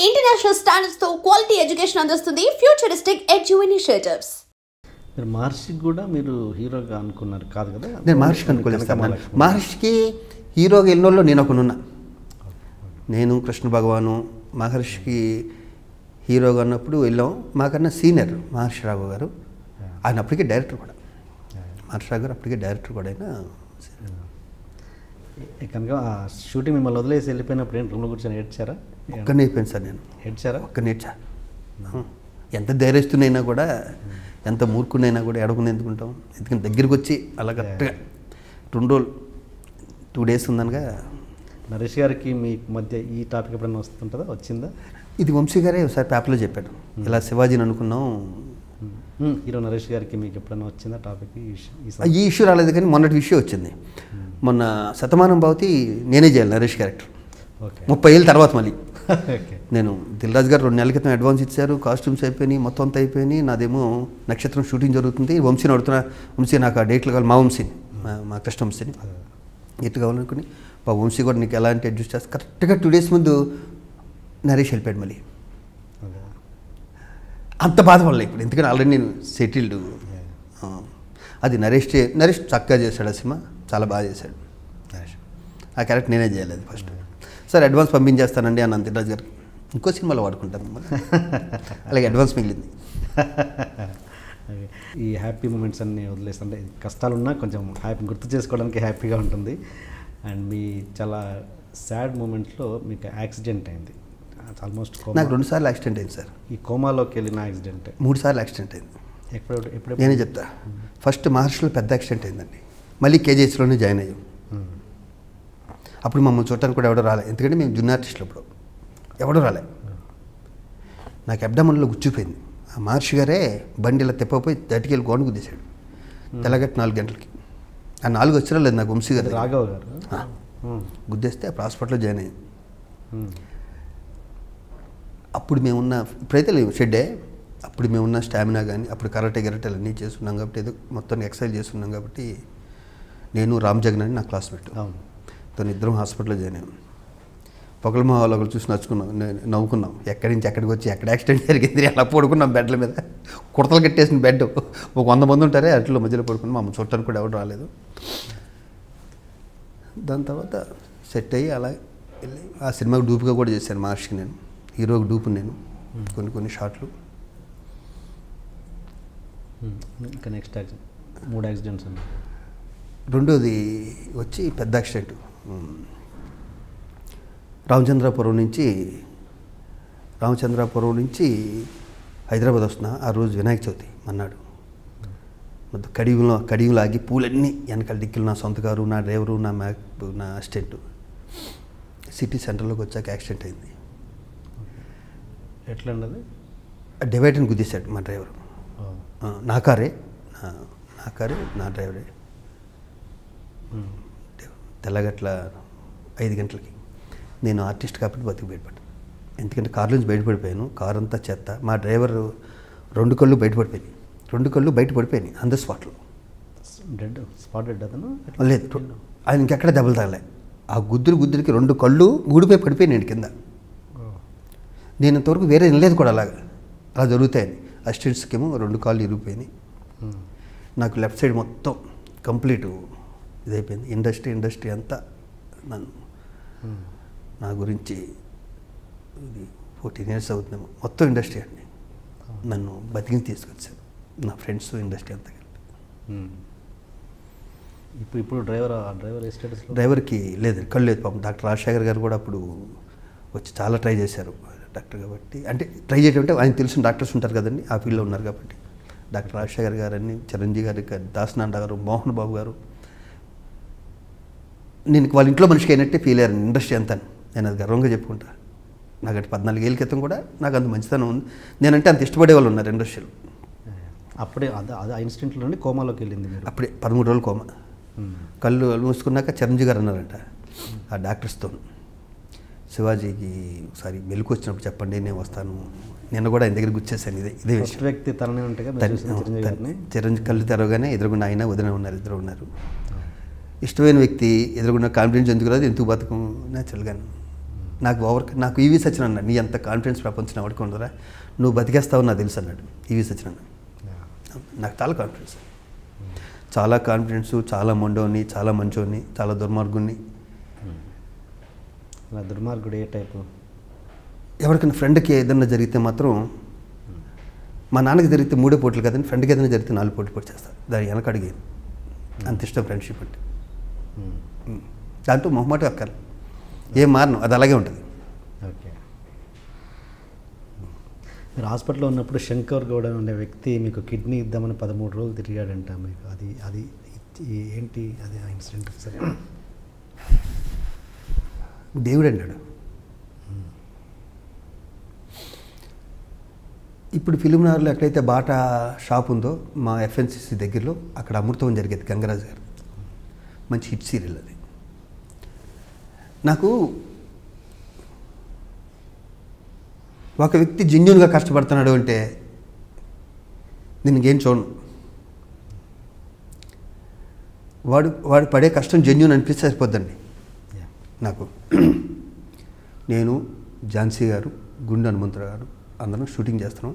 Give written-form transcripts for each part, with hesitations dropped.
International standards తో quality education అందిస్తుంది futuristic edu initiatives. మీరు మహర్షికి కూడా మీరు హీరోగా అనుకున్నారు కాదు కదా? నేను మహర్షికి అనుకోలేదు. మహర్షికి హీరోగా వెళ్ళినోళ్ళు నేను ఒకనున్నా. నేను కృష్ణ భగవాను మహర్షికి హీరోగా ఉన్నప్పుడు వెళ్ళాం. మాకన్నా సీనియర్ మహర్షి రాఘవ్ గారు, ఆయన అప్పటికే డైరెక్టర్ కూడా. మహర్షి రాఘవ్ గారు అప్పటికే డైరెక్టర్ కూడా అయినా కనుక ఆ షూటింగ్ మిమ్మల్ని వదిలేసి వెళ్ళిపోయినప్పుడు ఏంటి రూమ్లో కూర్చొని ఏడ్చారా? ఒక్కనే అయిపోయాను సార్ నేను. ఏడ్చారా? ఒక్కనే ఏడ్చా. ఎంత ధైర్యస్తున్నైనా కూడా, ఎంత మూర్ఖునైనా కూడా ఎడకుండా ఎందుకుంటాం? ఎందుకంటే దగ్గరికి వచ్చి అలా కరెక్ట్గా 2 days ఉందనగా. నరేష్ గారికి మీ మధ్య ఈ టాపిక్ ఎప్పుడైనా వస్తుంటుందా? వచ్చిందా? ఇది వంశీ గారే ఒకసారి పేపర్లో చెప్పాడు, ఇలా శివాజీని అనుకున్నాం. హీరో నరేష్ గారికి మీకు ఎప్పుడైనా వచ్చిందా టాపిక్? ఈ ఇష్యూ రాలేదు కానీ మొన్నటి విషయం వచ్చింది. మొన్న శతమానం భవతి నేనే చేయాలి నరేష్ క్యారెక్టర్. 30 ఏళ్ళ తర్వాత మళ్ళీ నేను దిల్ రాజు గారు 2 నెలల క్రితం అడ్వాన్స్ ఇచ్చారు, కాస్ట్యూమ్స్ అయిపోయినాయి, మొత్తం అంతా అయిపోయినాయి. నాదేమో నక్షత్రం షూటింగ్ జరుగుతుంది. వంశీని అడుగుతున్నా, వంశీ నాకు ఆ డేట్లు కావాలి, మా వంశీని, మా కృష్ణ వంశీని ఎట్లు కావాలనుకుని. మా వంశీ కూడా నీకు ఎలాంటి అడ్జస్ట్ చేస్తా. కరెక్ట్గా 2 days ముందు నరేష్ వెళ్ళిపోయాడు మళ్ళీ. అంత బాధపడలే ఇప్పుడు, ఎందుకంటే ఆల్రెడీ నేను సెటిల్డ్. అది నరేష్ చక్కగా చేశాడు. ఆ సినిమా చాలా బాగా చేశాడు నరేష్. ఆ క్యారెక్టర్ నేనే చేయాలి అది ఫస్ట్. సార్ అడ్వాన్స్ పంపించేస్తానండి అన్న దిల్రాజు గారికి. ఇంకో సినిమాలో వాడుకుంటాను మిమ్మల్ని. అలాగే అడ్వాన్స్ మిగిలింది. ఈ హ్యాపీ మూమెంట్స్ అన్నీ వదిలేసి, అంటే కష్టాలున్నా కొంచెం హ్యాపీ గుర్తు చేసుకోవడానికి హ్యాపీగా ఉంటుంది. అండ్ మీ చాలా సాడ్ మూమెంట్లో మీకు యాక్సిడెంట్ అయింది. ఆల్మోస్ట్ నాకు 2 సార్లు యాక్సిడెంట్ అయింది సార్. ఈ కోమాలోకి వెళ్ళిన యాక్సిడెంట్ 3 సార్లు యాక్సిడెంట్ అయింది. ఎప్పుడు నేనే చెప్తా. ఫస్ట్ మహర్షిలో పెద్ద యాక్సిడెంట్ అయిందండి. మళ్ళీ కేజీహెచ్లోనే జాయిన్ అయ్యాం. అప్పుడు మమ్మల్ని చూడటానికి కూడా ఎవడో రాలే, ఎందుకంటే మేము జూనియర్ ఆర్టిస్టులు. అప్పుడు ఎవడో రాలే. నాకు అబ్డామన్లో గుచ్చిపోయింది. ఆ మహర్షి గారే బండి ఇలా తిప్పపోయి దటికెళ్ళి గోడ గుద్దేశాడు తెల్లగట్టు 4 గంటలకి. ఆ 4 వచ్చినా లేదు నాకు వంశీ గారు రాఘవ్ గారు గుద్దేస్తే అప్పుడు హాస్పిటల్లో జాయిన్ అయ్యాం. అప్పుడు మేమున్న, ఇప్పుడైతే లేవు షెడ్డే, అప్పుడు మేమున్న స్టామినా కానీ, అప్పుడు కరాటే అన్నీ చేస్తున్నాం కాబట్టి, ఏదో మొత్తాన్ని ఎక్సర్సైజ్ చేస్తున్నాం కాబట్టి. నేను రామ్ జగన్ అని నా క్లాస్మేట్, తను ఇద్దరం హాస్పిటల్లో జాయిన్ అయ్యాం. పొగల మొహాలు ఒకరు చూసి నవ్వుకున్నాం. ఎక్కడి నుంచి ఎక్కడికి వచ్చి ఎక్కడ యాక్సిడెంట్ జరిగింది అలా పడుకున్నాం బెడ్ల మీద. కుడతలు కట్టేసిన బెడ్, ఒక 100 మంది ఉంటారే అట్లా మధ్యలో పడుకున్నాం. మమ్మల్ని చూడటానికి కూడా ఎవరు రాలేదు. దాని తర్వాత సెట్ అయ్యి అలా వెళ్ళి ఆ సినిమాకి డూపుగా కూడా చేశాను మహర్షికి. నేను హీరోకి డూపు, నేను కొన్ని షాట్లు. ఇంకా నెక్స్ట్ 3 యాక్సిడెంట్స్ అండి. రెండోది వచ్చి పెద్ద యాక్సిడెంట్. రామచంద్రాపురం నుంచి హైదరాబాద్ వస్తున్నా. ఆ రోజు వినాయక చవితి మన్నాడు. మొత్తం కడియంలో ఆగి పూలన్నీ వెనకాల డిక్కీలు, నా సొంత కారు, నా డ్రైవరు, నా అసిస్టెంట్. సిటీ సెంటర్లోకి వచ్చాక యాక్సిడెంట్ అయింది. ఎట్లా ఉండదు? డివైడర్ని గుద్దేశాడు మా డ్రైవరు. నా కారే, నా డ్రైవరే. తెల్లగట్ల 5 గంటలకి. నేను ఆర్టిస్ట్ కాబట్టి బతికి బయటపడ్డాను. ఎందుకంటే కారు నుంచి బయటపడిపోయాను. కారు అంతా చెత్త. మా డ్రైవర్ 2 కళ్ళు బయటపడిపోయినాయి. 2 కళ్ళు బయటపడిపోయినాయి ఆన్ ద స్పాట్లో. స్పాట్ డెడ్ అతను? లేదు, ఆయన ఇంకెక్కడ దెబ్బలు తగలే. ఆ గుద్దురికి 2 కళ్ళు ఊడిపోయి పడిపోయినాయి కింద. నేను ఇంతవరకు వేరే వినలేదు కూడా అలా జరుగుతాయని. అసిస్టెంట్స్కి ఏమో 2 కాళ్ళు ఇరిగిపోయినాయి. నాకు లెఫ్ట్ సైడ్ మొత్తం కంప్లీట్ ఇదైపోయింది. ఇండస్ట్రీ అంతా నా గురించి ఇది 14 years అవుతుందేమో. మొత్తం ఇండస్ట్రీ అండి నన్ను బతికిని తీసుకొచ్చారు, నా ఫ్రెండ్స్, ఇండస్ట్రీ అంతా కలిపి. ఇప్పుడు డ్రైవర్ డ్రైవర్కి లేదు, కళ్ళు లేదు పాపం. డాక్టర్ రాజశేఖర్ గారు కూడా అప్పుడు వచ్చి చాలా ట్రై చేశారు డాక్టర్ కాబట్టి. అంటే ట్రై చేయడం అంటే ఆయన తెలిసిన డాక్టర్స్ ఉంటారు కదండి, ఆ ఫీల్డ్లో ఉన్నారు కాబట్టి. డాక్టర్ రాజశేఖర్ గారని, చిరంజీవి గారు, దాసనాండ గారు, మోహన్ బాబు గారు. నేను వాళ్ళ ఇంట్లో మనిషికి అయినట్టే ఫీల్ అయ్యాను ఇండస్ట్రీ అంతా. నేను అది గర్వంగా చెప్పుకుంటా. నాకు అంటే 14 ఏళ్ళ క్రితం కూడా నాకు అంత మంచితనం ఉంది. నేనంటే అంత ఇష్టపడే వాళ్ళు ఉన్నారు ఇండస్ట్రీలో. అప్పుడే అది ఇన్సిడెంట్లో నుండి కోమాలోకి వెళ్ళింది మీరు? అప్పుడే 13 రోజులు కోమా. కళ్ళు మూసుకున్నాక చిరంజీవి గారు అన్నారంట ఆ డాక్టర్స్తో, శివాజీకి ఒకసారి మెలకు వచ్చినప్పుడు చెప్పండి, నేను వస్తాను. నిన్న కూడా ఆయన దగ్గర గుర్చేసాను. ఇదే వ్యక్తి తననే ఉంటే చిరంజీవి కళ్ళు తెరవగానే ఎదురుగున్న ఆయన, వదిన ఉన్నారు, ఇద్దరు ఉన్నారు. ఇష్టమైన వ్యక్తి ఎదురుగున్న కాన్ఫిడెన్స్ ఎందుకు రాదు, ఎందుకు బతకం న్యాచురల్గా. నాకు ఈవీ సత్యనారాయణ నీ అంత కాన్ఫిడెన్స్ ప్రపంచం ఎవరికి ఉండరా, నువ్వు బతికేస్తావు నాకు తెలుసు అన్నాడు ఈవీ సత్యనారాయణ. నాకు చాలా కాన్ఫిడెన్స్, చాలా కాన్ఫిడెన్స్, చాలా మొండోని, చాలా మంచోని, చాలా దుర్మార్గుని. దుర్మార్గుడు ఏ టైపు? ఎవరికైనా ఫ్రెండ్కి ఏదైనా జరిగితే మాత్రం, మా నాన్నకి జరిగితే 3 పోటీలు కదండి, ఫ్రెండ్కి ఏదైనా జరిగితే 4 పోటీ చేస్తారు. దాని వెనక అడిగేది అంత ఇష్టం ఫ్రెండ్షిప్ అంటే. దాంట్లో మొహమాట అక్కర్లేదు, ఏం మారను, అది అలాగే ఉంటుంది. ఓకే. మీరు హాస్పిటల్లో ఉన్నప్పుడు శంకర్ గౌడ అనే వ్యక్తి మీకు కిడ్నీ ఇద్దామని 13 రోజులు తిరిగాడంట. మీకు అది ఏంటి అది ఆ ఇన్సిడెంట్? సరే, దేవుడు అన్నాడు. ఇప్పుడు ఫిలింనగర్లో ఎక్కడైతే బాటా షాప్ ఉందో మా ఎఫ్ఎన్సిసి దగ్గరలో, అక్కడ అమృతం జరిగేది గంగరాజు గారు. మంచి హిట్ సీరియల్ అది. నాకు ఒక వ్యక్తి జెన్యూన్గా కష్టపడుతున్నాడు అంటే నేను ఇంకేం చూడను. వాడు పడే కష్టం జెన్యూన్ అనిపిస్తే సరిపోద్దండి నాకు. నేను, ఝాన్సీ గారు, గుండు హనుమంతరావు గారు అందరం షూటింగ్ చేస్తున్నాం.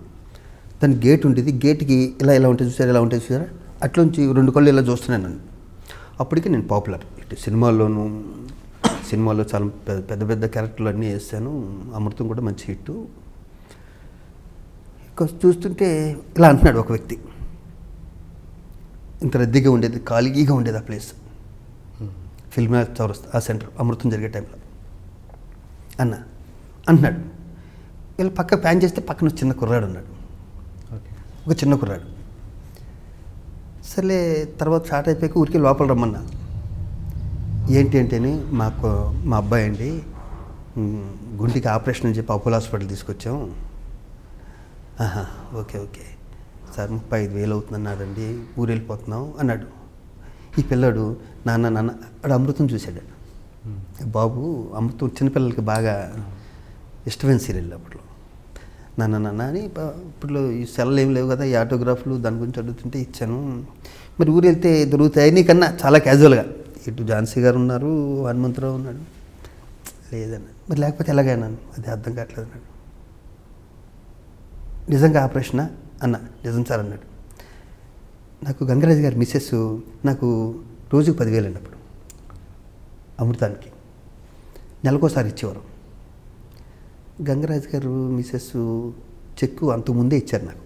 దాని గేట్ ఉండేది, గేట్కి ఇలా ఉంటుంది చూసారా, ఇలా ఉంటుంది చూసారా, అట్లోంచి 2 కళ్ళు ఇలా చూస్తున్నాను నన్ను. అప్పటికి నేను పాపులర్, ఇటు సినిమాలో చాలా పెద్ద పెద్ద క్యారెక్టర్లు అన్నీ వేస్తాను. అమృతం కూడా మంచి హిట్. చూస్తుంటే ఇలా అంటున్నాడు ఒక వ్యక్తి. ఇంత రద్దీగా ఉండేది, ఖాళీగా ఉండేది ఆ ప్లేస్, ఫిల్మ్ చౌరస్తా, ఆ సెంటర్, అమృతం జరిగే టైంలో అంటున్నాడు. వీళ్ళు పక్క ప్యాన్ చేస్తే పక్కన చిన్న కుర్రాడు ఉన్నాడు, ఒక చిన్న కుర్రాడు. సర్లే, తర్వాత స్టార్ట్ అయిపోయాక ఊరికి లోపల రమ్మన్నా. ఏంటి అంటేనే మా అబ్బాయి అండి గుండెకి ఆపరేషన్ అని చెప్పి అపోలో హాస్పిటల్ తీసుకొచ్చాం. ఓకే సార్ 35,000 అవుతుందన్నాడండి, ఊరు వెళ్ళిపోతున్నాం అన్నాడు. ఈ పిల్లాడు నాన్న వాడు అమృతం చూశాడు. బాబు అమృతం చిన్నపిల్లలకి బాగా ఇష్టమైన సీరియల్ అప్పట్లో. నాన్న అని ఇప్పుడు ఈ సెల్లు ఏం లేవు కదా, ఈ ఆటోగ్రాఫ్లు దాని గురించి అడుగుతుంటే ఇచ్చాను. మరి ఊరు వెళ్తే దొరుకుతాయి నీకన్నా చాలా క్యాజువల్గా. ఇటు ఝాన్సీ గారు ఉన్నారు, హనుమంతరావు ఉన్నాడు. లేదన్న, మరి లేకపోతే ఎలాగైనాను, అది అర్థం కావట్లేదు అన్నాడు. నిజంగా ఆపరేషనా అన్న, నిజం సార్ అన్నాడు. నాకు గంగరాజు గారి మిస్సెస్ నాకు రోజుకు 10,000 అండి అప్పుడు అమృతానికి, నెలకోసారి ఇచ్చేవారు. గంగరాజు గారు మిస్సెస్ చెక్కు అంతకుముందే ఇచ్చారు నాకు.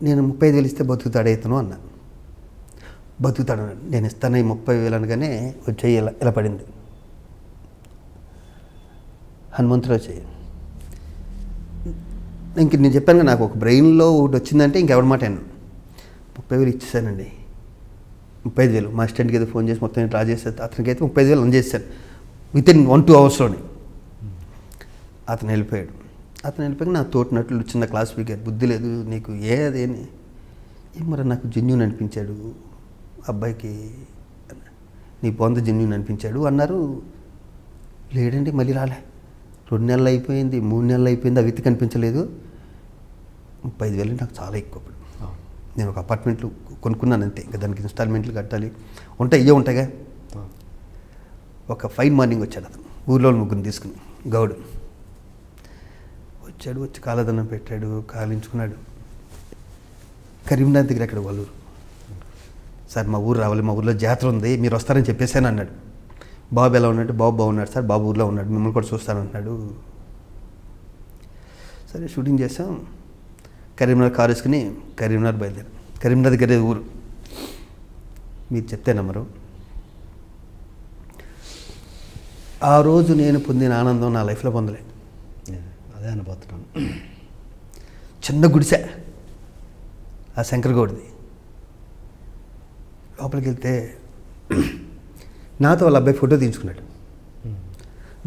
నేను 35,000 ఇస్తే బతుకుతాడు ఇతను అన్నా. బతుకుతాడు అన్నాడు. నేను ఇస్తాను ఈ 30,000 అనగానే వచ్చేయి ఇలా పడింది. హనుమంతరావు చేయి. ఇంక నేను చెప్పాను కదా, నాకు ఒక బ్రెయిన్లో ఒకటి వచ్చిందంటే ఇంకెవరి మాట అన్నాను. 30,000 ఇచ్చేసానండి. 35,000 మా అసిస్టెంట్కి ఏదో ఫోన్ చేసి మొత్తం డ్రా చేసేది. అతనికి అయితే 30,000 అందజేశాను వితిన్ 1-2 అవర్స్లోనే. అతను వెళ్ళిపోయాడు. నా తోటినట్లు చిన్న క్లాస్ స్పీకర్, బుద్ధి లేదు నీకు, అదేని మరి నాకు జెన్యూన్ అనిపించాడు అబ్బాయికి, నీ పొంద జెన్యూన్ అనిపించాడు అన్నారు. లేడండి, మళ్ళీ రాలే. 2 నెలలు అయిపోయింది, 3 నెలలు అయిపోయింది, ఆ వ్యక్తి కనిపించలేదు. 35,000 నాకు చాలా ఎక్కువ. నేను ఒక అపార్ట్మెంట్లు కొనుక్కున్నాను అంతే, ఇంకా దానికి ఇన్స్టాల్మెంట్లు కట్టాలి ఉంటాయిగా. ఒక ఫైన్ మార్నింగ్ వచ్చాడు అతను, ఊర్లో 3 తీసుకుని, గౌడు వచ్చాడు. వచ్చి కాలదన్నం పెట్టాడు, కాలించుకున్నాడు. కరీంనగర్ దగ్గర అక్కడ వాళ్ళూరు. సార్ మా ఊరు రావాలి, మా ఊర్లో జాతర ఉంది, మీరు వస్తారని చెప్పేసాను అన్నాడు. బాబు ఎలా ఉన్నాడు? బాబు బాగున్నాడు సార్, బాబు ఊర్లో ఉన్నాడు, మిమ్మల్ని కూడా చూస్తానంటున్నాడు. సరే షూటింగ్ చేసాం. కరీంనగర్ కారు వేసుకుని కరీంనగర్ బయలుదేరాం. కరీంనగర్ దగ్గరే ఊరు. మీరు చెప్తే నమ్మరు, ఆ రోజు నేను పొందిన ఆనందం నా లైఫ్లో పొందలే. అదే అనుభూతున్నాను. చిన్న గుడిసె ఆ శంకర్ గౌడ్ది. లోపలికి వెళ్తే నాతో వాళ్ళ అబ్బాయి ఫోటో తీయించుకున్నాడు.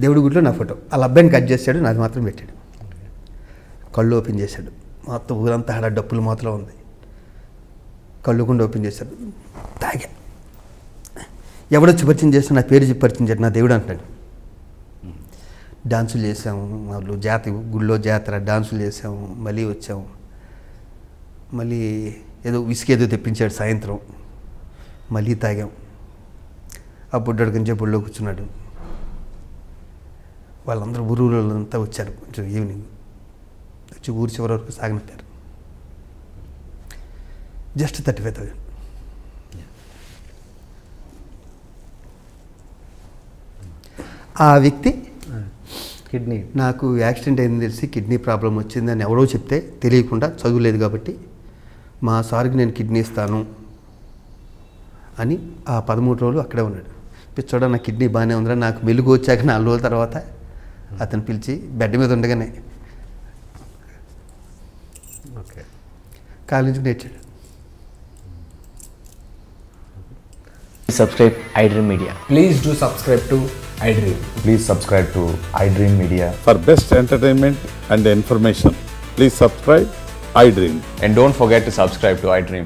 దేవుడి గుడిలో నా ఫోటో, వాళ్ళ అబ్బాయిని కట్ చేశాడు, నాది మాత్రం పెట్టాడు. కళ్ళు ఓపెన్ చేశాడు. మొత్తం ఊరంతా ఆడ డప్పుల మూతలో ఉంది. కళ్ళు కూడా ఓపెన్ చేశాడు. తాగా. ఎవడొచ్చి పరిచయం చేస్తే నా పేరు చెప్పి పరిచయం చేశాడు, నా దేవుడు అంటున్నాడు. డాన్సులు చేసాము, వాళ్ళు గుళ్ళో జాతర, డాన్సులు చేసాము. మళ్ళీ వచ్చాము. మళ్ళీ ఏదో విసికి ఏదో తెప్పించాడు సాయంత్రం. మళ్ళీ తాగాం. ఆ బుడ్డోడు కొంచెం బుళ్ళో కూర్చున్నాడు. వాళ్ళందరూ ఊళ్ళంతా వచ్చారు కొంచెం ఈవినింగ్ వచ్చి ఊరి చివరి వరకు సాగనిపారు. జస్ట్ 35,000. ఆ వ్యక్తి కిడ్నీ నాకు యాక్సిడెంట్ అయింది తెలిసి కిడ్నీ ప్రాబ్లం వచ్చిందని ఎవరో చెప్తే తెలియకుండా, చదువులేదు కాబట్టి, మా సార్కి నేను కిడ్నీ ఇస్తాను అని ఆ 13 రోజులు అక్కడే ఉన్నాడు. పిచ్చోడ నా కిడ్నీ బాగానే ఉందిరా, నాకు మెలుగు వచ్చాక 4 రోజుల తర్వాత అతను పిలిచి బెడ్ మీద ఉండగానే ఓకే కాలేజీకి నేర్చాడు. Subscribe iDream Media. Please do subscribe to iDream. Please subscribe to iDream Media. For best entertainment and information, please subscribe iDream. And don't forget to subscribe to iDream.